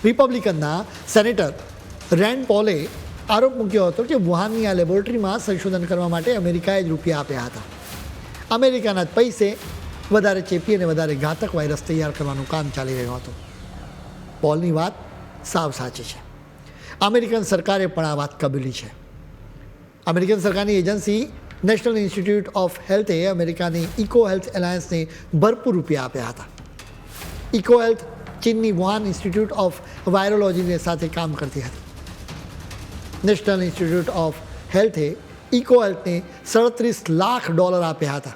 રિપબ્લિકનના senator રેન્ડ પોલે આરોપ મૂક્યો હતો કે વુહાનની આ લેબોરેટરીમાં સંશોધન કરવા માટે અમેરિકાએ જ રૂપિયા આપ્યા હતા. અમેરિકાના જ પૈસે વધારે ચેપી અને વધારે ઘાતક વાયરસ તૈયાર કરવાનું કામ ચાલી રહ્યું હતું. પોલની વાત સાવ સાચી છે. અમેરિકન સરકારે પણ આ વાત કબૂલી છે. અમેરિકન સરકારની એજન્સી નેશનલ ઇન્સ્ટિટ્યૂટ ઓફ હેલ્થે અમેરિકાની ઇકો હેલ્થ એલાયન્સને ભરપૂર રૂપિયા આપ્યા હતા. ઇકો હેલ્થ ચીનની વુહાન ઇન્સ્ટિટ્યૂટ ઓફ વાયરોલોજીની સાથે કામ કરતી હતી. નેશનલ ઇન્સ્ટિટ્યૂટ ઓફ હેલ્થે ઇકો હેલ્થને $37 લાખ આપ્યા હતા.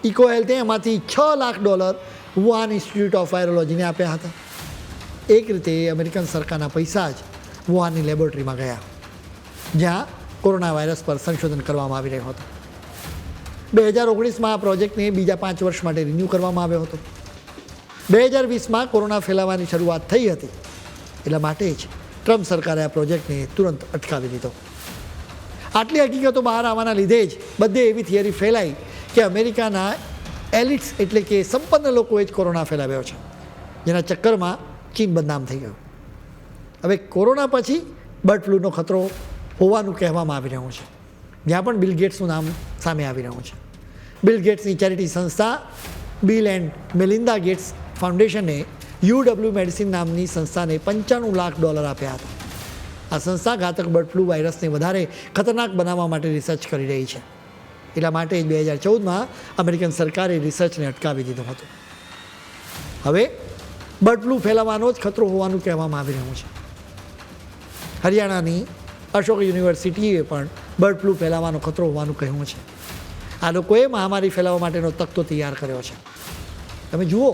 ઇકો હેલ્થે એમાંથી $6 લાખ વુહાન ઇન્સ્ટિટ્યૂટ ઓફ વાયરોલોજીને આપ્યા હતા. એક રીતે અમેરિકન સરકારના પૈસા જ વુહાનની લેબોરેટરીમાં ગયા, જ્યાં કોરોના વાયરસ પર સંશોધન કરવામાં આવી રહ્યું હતું. 2019માં આ પ્રોજેક્ટને બીજા 5 વર્ષ માટે રિન્યૂ કરવામાં આવ્યો હતો. 2020માં કોરોના ફેલાવાની શરૂઆત થઈ હતી, એટલા માટે જ ટ્રમ્પ સરકારે આ પ્રોજેક્ટને તુરંત અટકાવી દીધો. આટલી હકીકતો બહાર આવવાના લીધે જ બધે એવી થિયરી ફેલાઈ કે અમેરિકાના એલિટ્સ એટલે કે સંપન્ન લોકોએ જ કોરોના ફેલાવ્યો છે, જેના ચક્કરમાં ચીન બદનામ થઈ ગયું. હવે કોરોના પછી બર્ડ ફ્લૂનો ખતરો હોવાનું કહેવામાં આવી રહ્યું છે, જ્યાં પણ બિલ ગેટ્સનું નામ સામે આવી રહ્યું છે. બિલ ગેટ્સની ચેરિટી સંસ્થા બિલ એન્ડ મેલિન્ડા ગેટ્સ ફાઉન્ડેશને UW મેડિસિન નામની સંસ્થાને $95 લાખ આપ્યા હતા. આ સંસ્થા ઘાતક બર્ડ ફ્લૂ વાયરસને વધારે ખતરનાક બનાવવા માટે રિસર્ચ કરી રહી છે. એટલા માટે જ 2014માં અમેરિકન સરકારે રિસર્ચને અટકાવી દીધું હતું. હવે બર્ડ ફ્લૂ ફેલાવાનો જ ખતરો હોવાનું કહેવામાં આવી રહ્યું છે. હરિયાણાની અશોક યુનિવર્સિટીએ પણ બર્ડ ફ્લૂ ફેલાવાનો ખતરો હોવાનું કહ્યું છે. આ લોકોએ મહામારી ફેલાવવા માટેનો તખ્તો તૈયાર કર્યો છે. તમે જુઓ,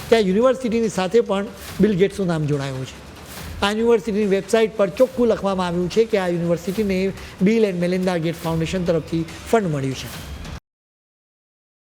ત્યાં યુનિવર્સિટીની સાથે પણ બિલ ગેટ્સનું નામ જોડાયું છે. આ યુનિવર્સિટીની વેબસાઇટ પર ચોખ્ખું લખવામાં આવ્યું છે કે આ યુનિવર્સિટીને Bill and Melinda Gates foundation તરફથી ફંડ મળ્યું છે.